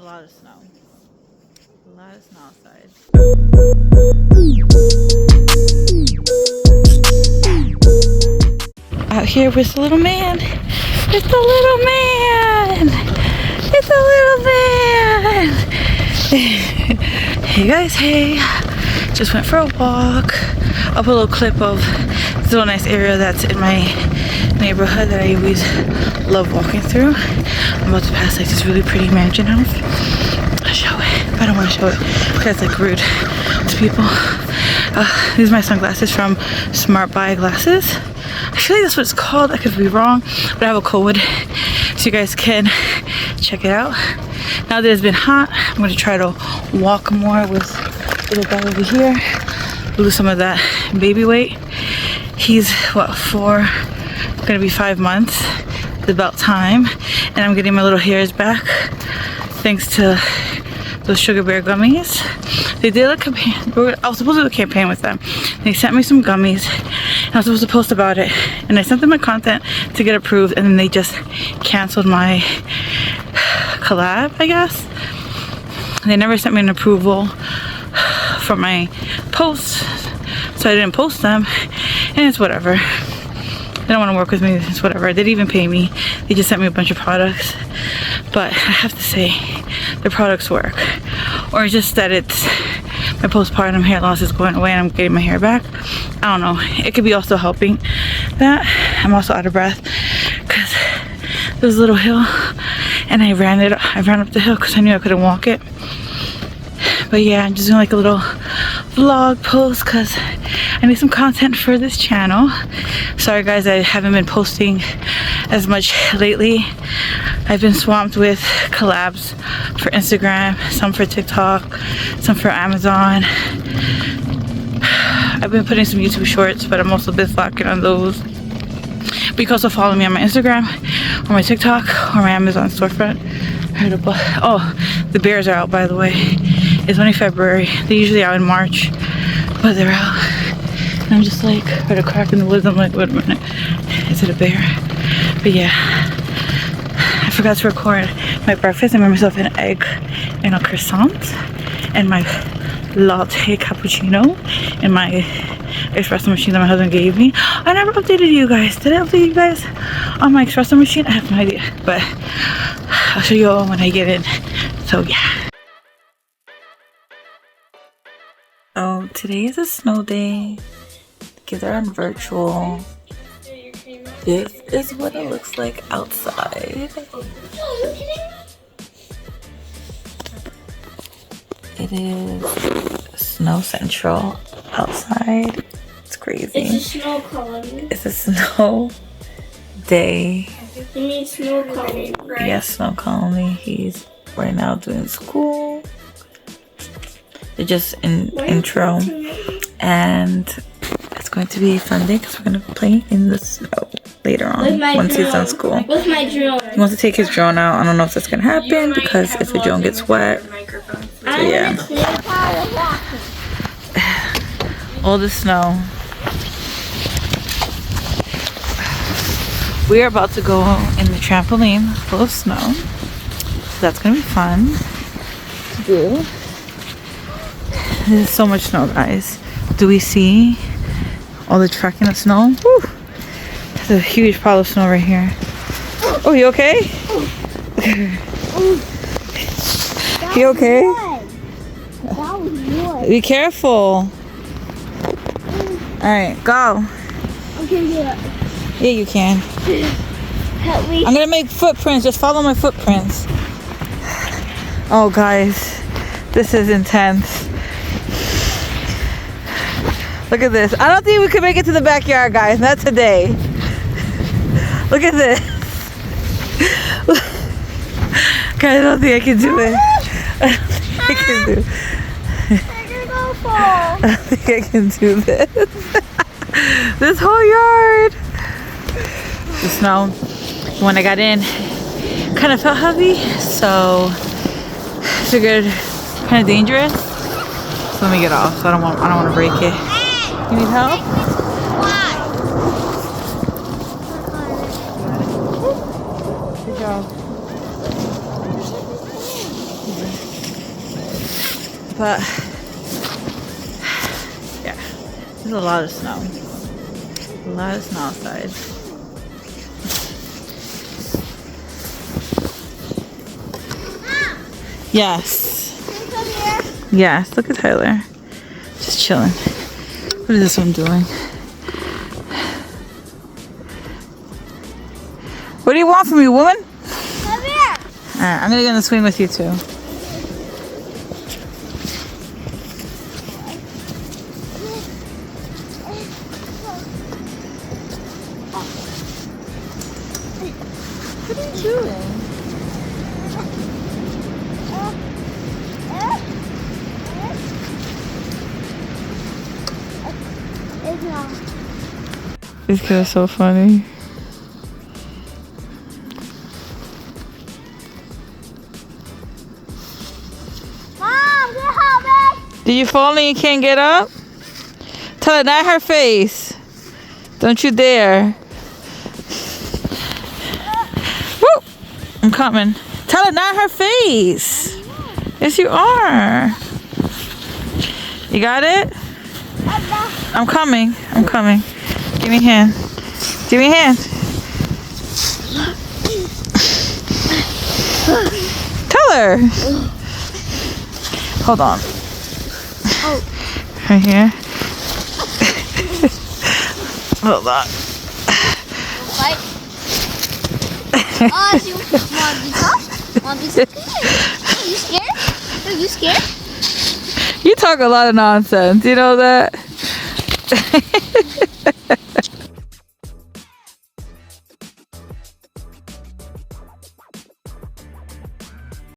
A lot of snow. A lot of snow outside. Out here with the little man. It's the little man. It's the little man. Hey guys, hey. Just went for a walk. I'll put a little clip of this little nice area that's in my neighborhood that I always love walking through. I'm about to pass like this really pretty mansion house. I'll show it, but I don't want to show it because it's like rude to people. These are my sunglasses from Smart Buy Glasses. I feel like that's what it's called. I could be wrong, but I have a code so you guys can check it out. Now that it's been hot, I'm going to try to walk more with little guy over here. Lose some of that baby weight. He's what, 4, gonna be 5 months. It's about time. And I'm getting my little hairs back thanks to those Sugar Bear gummies. They did a campaign. I was supposed to do a campaign with them. They sent me some gummies and I was supposed to post about it, and I sent them my content to get approved, and then they just canceled my collab, I guess. They never sent me an approval for my posts, so I didn't post them, and it's whatever. They don't want to work with me, it's whatever. They didn't even pay me. They just sent me a bunch of products. But I have to say, the products work. Or just that it's my postpartum hair loss is going away and I'm getting my hair back. I don't know. It could be also helping that. I'm also out of breath because there was a little hill and I ran up the hill because I knew I couldn't walk it. But yeah, I'm just doing like a little vlog post because I need some content for this channel. Sorry guys, I haven't been posting as much lately. I've been swamped with collabs for Instagram, some for TikTok, some for Amazon. I've been putting some YouTube shorts, but I'm also been slacking on those. But you can also follow me on my Instagram or my TikTok or my Amazon storefront. Oh, the bears are out, by the way. It's only February. They're usually out in March, but they're out. And I'm just like, heard a crack in the woods. I'm like, wait a minute, is it a bear? But yeah, I forgot to record my breakfast. I made myself an egg and a croissant and my latte cappuccino and my espresso machine that my husband gave me. I never updated you guys. Did I update you guys on my espresso machine? I have no idea, but I'll show you all when I get in. So yeah. Oh, today is a snow day. Kids are on virtual. This is what it looks like outside. It is snow central outside. It's crazy. It's a snow colony. It's a snow day. You mean snow colony, right? Yes, snow colony. He's right now doing school. They're just in intro, and it's going to be a fun day because we're going to play in the snow later on once he's done school. With my drone. He wants to take his drone out. I don't know if that's going to happen because if the drone gets wet. So yeah. All the snow. We are about to go in the trampoline full of snow. So that's going to be fun to do. There's so much snow, guys. Do we see all the tracking of snow? Woo! There's a huge pile of snow right here. Oh, you okay? You okay? Be careful. Alright, go. Okay, yeah. Yeah, you can. Help me. I'm gonna make footprints. Just follow my footprints. Oh, guys. This is intense. Look at this. I don't think we can make it to the backyard, guys. Not today. Look at this. Guys, I don't think I can do it. I don't think I can do it. I don't think I can do this. This whole yard. The snow. When I got in, kind of felt heavy, so figured kind of dangerous. So let me get off. So I don't want to break it. You need help? Good job. but yeah, there's a lot of snow. A lot of snow outside. Yes. Come here. Yes, look at Tyler. Just chilling. What is this one doing? What do you want from me, woman? Come here. Alright, I'm gonna get in the swing with you too. What are you doing? It's not. These kids are so funny. Mom, get help me. Did you fall and you can't get up? Tell her, not her face. Don't you dare. Woo! I'm coming. Tell her, not her face. Yes, you are. You got it? I'm coming. I'm coming. Give me a hand. Give me a hand. Tell her. Hold on. Oh. Right here. Hold on. Fight. Oh, she want to be tough? Want to be scared? Are you scared? Are you scared? You talk a lot of nonsense. You know that?